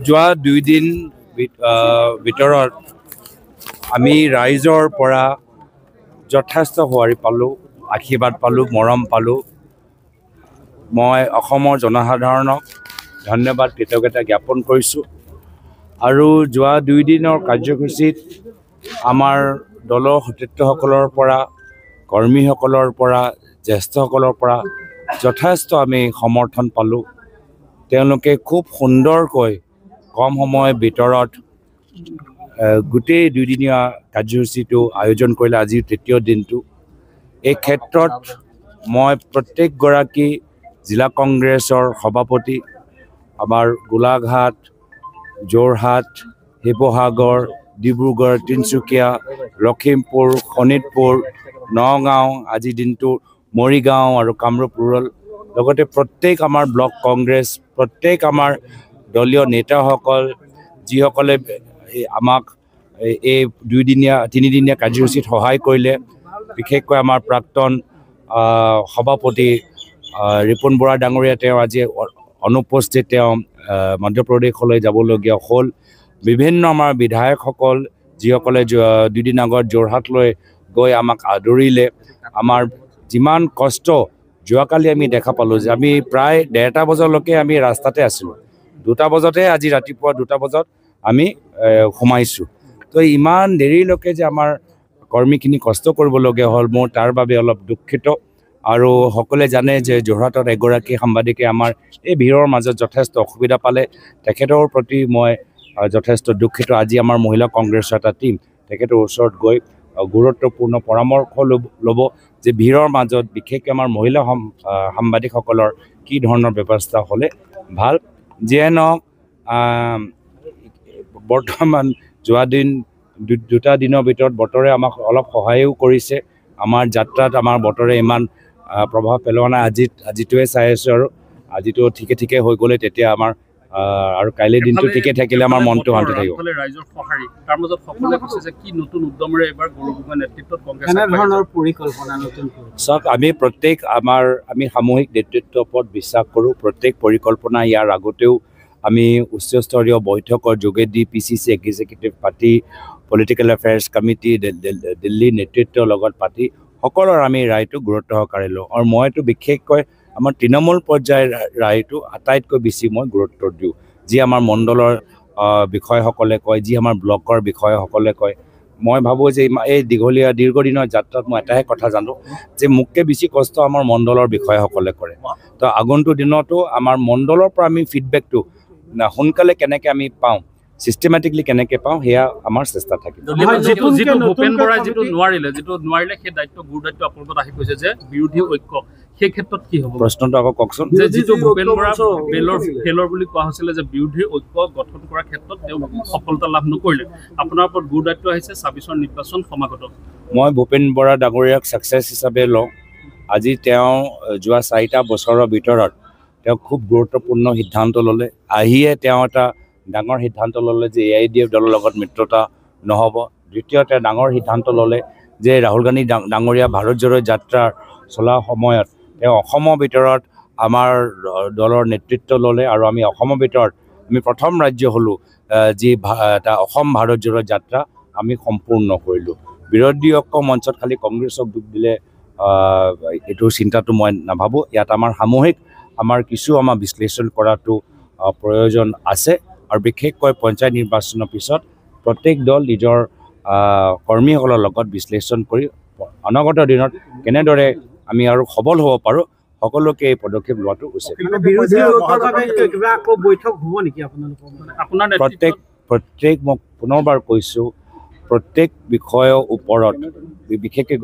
যোৱা 2 দিন ভিতৰত আমি ৰাইজৰ পৰা যথেষ্ট সঁহাৰি পালোঁ, আশীৰ্বাদ পালোঁ, মৰম পালোঁ। মই অসমৰ জনসাধাৰণক ধন্যবাদ কৃতজ্ঞতা জ্ঞাপন কৰিছোঁ। আৰু যোৱা 2 দিনৰ কাৰ্যসূচীত আমাৰ দলৰ সতীৰ্থসকলৰ পৰা, কৰ্মীসকলৰ পৰা, জ্যেষ্ঠসকলৰ পৰা যথেষ্ট আমি সমৰ্থন পালোঁ। তেওঁলোকে খুব সুন্দৰকৈ কম সময়ৰ ভিতৰত গোটেই 2দিনীয়া কাৰ্যসূচীটো আয়োজন কৰিলে। আজিৰ 3য় দিনটো। এই ক্ষেত্ৰত মই প্ৰত্যেকগৰাকী জিলা কংগ্ৰেছৰ সভাপতি, আমাৰ গোলাঘাট, যোৰহাট, শিৱসাগৰ, ডিব্ৰুগড়, তিনিচুকীয়া, লখিমপুৰ, শোণিতপুৰ, নগাঁও, আজিৰ দিনটো মৰিগাঁও আৰু কামৰূপ ৰুৰেল, লগতে প্ৰত্যেক আমাৰ ব্লক কংগ্ৰেছ, প্ৰত্যেক আমাৰ দলীয় নেতাসকল, যিসকলে আমাক এই 3দিনীয়া কাৰ্যসূচীত সহায় কৰিলে। বিশেষকৈ আমাৰ প্ৰাক্তন সভাপতি ৰিপুণ বৰা ডাঙৰীয়া, তেওঁ আজি অনুপস্থিত, তেওঁ মধ্যপ্ৰদেশলৈ যাবলগীয়া হ'ল। বিভিন্ন আমাৰ বিধায়কসকল, যিসকলে 2 দিন আগত যোৰহাটলৈ গৈ আমাক আদৰিলে। আমাৰ যিমান কষ্ট যোৱাকালি আমি দেখা পালোঁ যে আমি প্ৰায় 1:30 বজালৈকে আমি ৰাস্তাতে আছিলোঁ। 2টা বজাতহে, আজি ৰাতিপুৱা 2টা বজাত আমি সোমাইছোঁ। তো ইমান দেৰিলৈকে যে আমাৰ কৰ্মীখিনি কষ্ট কৰিবলগীয়া হ'ল, মোৰ তাৰ বাবে অলপ দুখিত। আৰু সকলোৱে জানে যে যোৰহাটত এগৰাকী সাংবাদিকে আমাৰ এই ভিৰৰ মাজত যথেষ্ট অসুবিধা পালে। তেখেতৰ প্ৰতি মই যথেষ্ট দুখিত। আজি আমাৰ মহিলা কংগ্ৰেছৰ এটা টীম তেখেতৰ ওচৰত গৈ গুৰুত্বপূৰ্ণ পৰামৰ্শ ল'ব যে ভিৰৰ মাজত বিশেষকৈ আমাৰ মহিলা সাংবাদিকসকলৰ কি ধৰণৰ ব্যৱস্থা হ'লে ভাল। যিয়ে নহওক, বৰ্তমান যোৱা 2টা দিনৰ ভিতৰত বতৰে আমাক অলপ সহায়ো কৰিছে। আমাৰ যাত্ৰাত আমাৰ বতৰে ইমান প্ৰভাৱ পেলোৱা নাই। আজিটোৱে চাই আছোঁ, আৰু আজিটো ঠিকে হৈ গ'লে তেতিয়া আমাৰ আৰু কাইলৈ দিনটো ঠিকে থাকিলে আমাৰ মনটো শান্তি থাকিব। ৰাইজৰ সঁহাৰি, তাৰ মাজত সকলোৱে কৈছে যে কি নতুন উদ্যমেৰে এবাৰ গৌৰৱ গগৈৰ নেতৃত্বত কংগ্ৰেছ পৰিকল্পনা নতুন। চাওক, আমি সামূহিক নেতৃত্বৰ ওপৰত বিশ্বাস কৰোঁ। প্ৰত্যেক পৰিকল্পনা ইয়াৰ আগতেও আমি উচ্চস্তৰীয় বৈঠকৰ যোগেদি PCC executive party, political affairs committee, Delhi নেতৃত্বৰ লগত পাতি সকলোৰ আমি ৰায়টো গুৰুত্ব সহকাৰে লওঁ। আৰু মইতো বিশেষকৈ আমাৰ তৃণমূল পৰ্যায়ৰ ৰায়টো আটাইতকৈ বেছি মই গুৰুত্ব দিওঁ। যি আমাৰ মণ্ডলৰ বিষয়াসকলে কয়, যি আমাৰ ব্লকৰ বিষয়াসকলে কয়, মই ভাবোঁ যে এই দীৰ্ঘদিনৰ যাত্ৰাত মই এটাহে কথা জানো যে মোতকৈ বেছি কষ্ট আমাৰ মণ্ডলৰ বিষয়াসকলে কৰে। তো আগন্তুক দিনতো আমাৰ মণ্ডলৰ পৰা আমি ফিডবেকটো সোনকালে কেনেকৈ আমি পাওঁ, চিষ্টেমেটিকলি কেনেকৈ পাওঁ, সেয়া আমাৰ চেষ্টা থাকিব। ভূপেন বৰাই যিটো নোৱাৰিলে সেই দায়িত্ব গুৰু দায়িত্ব আপোনালোকত আহি গৈছে যে বিৰোধী ঐক্য, সেই ক্ষেত্ৰত কি হ'ব? প্ৰশ্নটো আকৌ কওকচোন। যে যিটো ভূপেন বৰা ফেলৰ বুলি কোৱা হৈছিলে যে বিৰোধী ঐক্য গঠন কৰাৰ ক্ষেত্ৰত তেওঁ সফলতা লাভ নকৰিলে, আপোনাৰ ওপৰত গুৰু দায়িত্ব আহিছে 26ৰ নিৰ্বাচন সমাগত। মই ভূপেন বৰা ডাঙৰীয়াক ছাকচেছ হিচাপে লওঁ। আজি তেওঁ যোৱা 4টা বছৰৰ ভিতৰত তেওঁ খুব গুৰুত্বপূৰ্ণ সিদ্ধান্ত ল'লে। আহিয়ে তেওঁ এটা ডাঙৰ সিদ্ধান্ত ল'লে যে AIDF দলৰ লগত মিত্ৰতা নহ'ব। দ্বিতীয়তে ডাঙৰ সিদ্ধান্ত ল'লে যে ৰাহুল গান্ধী ডাঙৰীয়া ভাৰত জোড়ো যাত্ৰা চলা সময়ত তেওঁ অসমৰ ভিতৰত আমাৰ দলৰ নেতৃত্ব ল'লে। আৰু আমি অসমৰ ভিতৰত আমি প্ৰথম ৰাজ্য হ'লোঁ যি এটা অসম ভাৰত জোড়ো যাত্ৰা আমি সম্পূৰ্ণ কৰিলোঁ। বিৰোধী ঐক্য মঞ্চত খালি কংগ্ৰেছক দুখ দিলে এইটো চিন্তাটো মই নাভাবোঁ। ইয়াত আমাৰ সামূহিক কিছু বিশ্লেষণ কৰাটো প্ৰয়োজন আছে। আৰু বিশেষকৈ পঞ্চায়ত নিৰ্বাচনৰ পিছত প্ৰত্যেক দল নিজৰ কৰ্মীসকলৰ লগত বিশ্লেষণ কৰি অনাগত দিনত কেনেদৰে আমি আৰু সবল হ'ব পাৰোঁ, সকলোকে এই পদক্ষেপ লোৱাটো উচিত। প্ৰত্যেক মই পুনৰবাৰ কৈছোঁ, প্ৰত্যেক বিষয়ৰ ওপৰত, বিশেষকৈ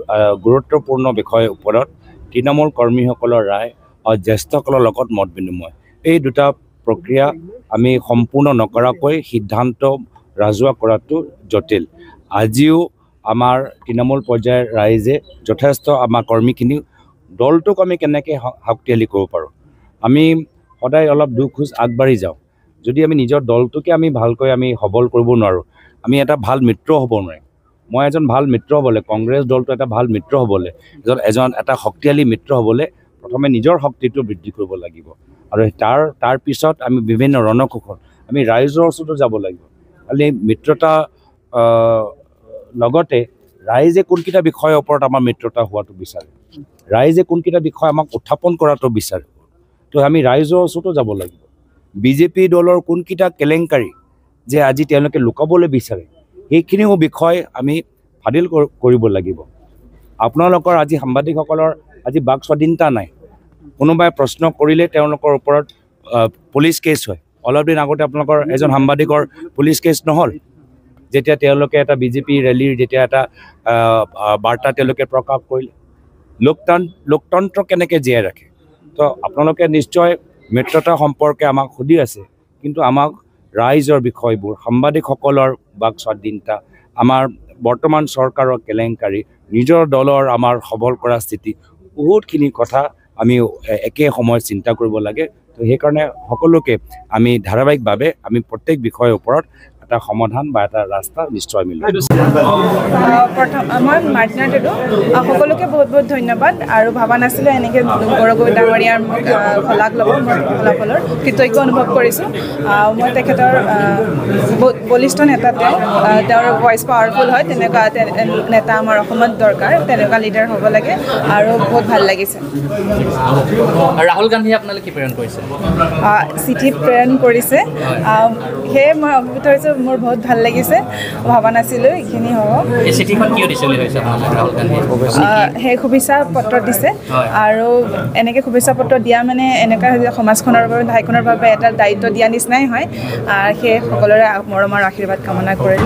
গুৰুত্বপূৰ্ণ বিষয়ৰ ওপৰত তৃণমূল কৰ্মীসকলৰ ৰায় আৰু জ্যেষ্ঠসকলৰ লগত মত বিনিময়, এই দুটা প্ৰক্ৰিয়া আমি সম্পূৰ্ণ নকৰাকৈ সিদ্ধান্ত ৰাজহুৱা কৰাটো জটিল। আজিও আমাৰ তৃণমূল পৰ্যায়ৰ ৰাইজে যথেষ্ট আমাৰ কৰ্মীখিনি, দলটোক আমি কেনেকৈ শক্তিশালী কৰিব পাৰোঁ, আমি সদায় অলপ দুখোজ আগবাঢ়ি যাওঁ। যদি আমি নিজৰ দলটোকে আমি ভালকৈ আমি সবল কৰিব নোৱাৰোঁ, আমি এটা ভাল মিত্ৰ হ'ব নোৱাৰিম। মই এজন ভাল মিত্ৰ হ'বলৈ, কংগ্ৰেছ দলটো এটা ভাল মিত্ৰ হ'বলৈ, এটা শক্তিশালী মিত্ৰ হ'বলৈ প্ৰথমে নিজৰ শক্তিটো বৃদ্ধি কৰিব লাগিব। আৰু তাৰ পিছত আমি বিভিন্ন ৰণকৌশল আমি ৰাইজৰ ওচৰতো যাব লাগিব। খালি মিত্ৰতা লগতে ৰাইজে কোনকেইটা বিষয়ৰ ওপৰত আমাৰ মিত্ৰতা হোৱাটো বিচাৰে, ৰাইজে কোনকেইটা বিষয় আমাক উত্থাপন কৰাটো বিচাৰে, তো আমি ৰাইজৰ ওচৰতো যাব লাগিব। বিজেপি দলৰ কোনকেইটা কেলেংকাৰী যে আজি তেওঁলোকে লুকাবলৈ বিচাৰে, সেইখিনিও বিষয় আমি ফাদিল কৰিব লাগিব। আপোনালোকৰ আজি সাংবাদিকসকলৰ আজি বাক স্বাধীনতা নাই। কোনোবাই প্ৰশ্ন কৰিলে তেওঁলোকৰ ওপৰত পুলিচ কেছ হয়। অলপ দিন আগতে আপোনালোকৰ এজন সাংবাদিকৰ পুলিচ কেছ নহ'ল, যেতিয়া তেওঁলোকে এটা বিজেপি ৰেলীৰ যেতিয়া এটা বাৰ্তা তেওঁলোকে প্ৰকাশ কৰিলে। লোকতন্ত্ৰ কেনেকৈ জীয়াই ৰাখে? তো আপোনালোকে নিশ্চয় মিত্ৰতা সম্পৰ্কে আমাক সুধি আছে, কিন্তু আমাক ৰাইজৰ বিষয়বোৰ, সাংবাদিকসকলৰ বাক স্বাধীনতা, আমাৰ বৰ্তমান চৰকাৰৰ কেলেংকাৰী, নিজৰ দলৰ আমাৰ সবল কৰা স্থিতি, বহুতখিনি কথা আমি একে সময়ত চিন্তা কৰিব লাগে। তো সেইকাৰণে সকলোকে আমি ধাৰাবাহিকভাৱে আমি প্ৰত্যেক বিষয়ৰ ওপৰত এটা সমাধান বা এটা ৰাস্তা নিশ্চয় মিলিম। মই মাৰ্টিনা টেডু, সকলোকে বহুত বহুত ধন্যবাদ। আৰু ভবা নাছিলোঁ এনেকৈ বৰগোহাঁই ডাঙৰীয়াৰ শলাগ ল'ব, মই ফলাফলৰ কৃতজ্ঞ অনুভৱ কৰিছোঁ। মই তেখেতৰ বলিষ্ঠ নেতা, তেওঁৰ ভইচ পাৱাৰফুল হয়, তেনেকুৱা নেতা আমাৰ অসমত দৰকাৰ, তেনেকুৱা লিডাৰ হ'ব লাগে আৰু বহুত ভাল লাগিছে। ৰাহুল গান্ধীয়ে আপোনালোকে কি প্ৰেৰণ কৰিছে? চিঠি প্ৰেৰণ কৰিছে, সেয়ে মই অভিভূত হৈছোঁ, মোৰ বহুত ভাল লাগিছে, ভবা নাছিলোঁ এইখিনি হ'ব। এই চিঠিখন কিয় দিছে বুলি ভাবিছে আপোনালোকে? ৰাহুল গান্ধীয়ে সেই শুভেচ্ছা পত্ৰ দিছে, আৰু এনেকৈ শুভেচ্ছা পত্ৰ দিয়া মানে এনেকুৱা হয় যে সমাজখনৰ বাবে, ঠাইখনৰ বাবে এটা দায়িত্ব দিয়া নিচিনাই হয়। সেই সকলোৰে মৰমৰ আশীৰ্বাদ কামনা কৰিলোঁ।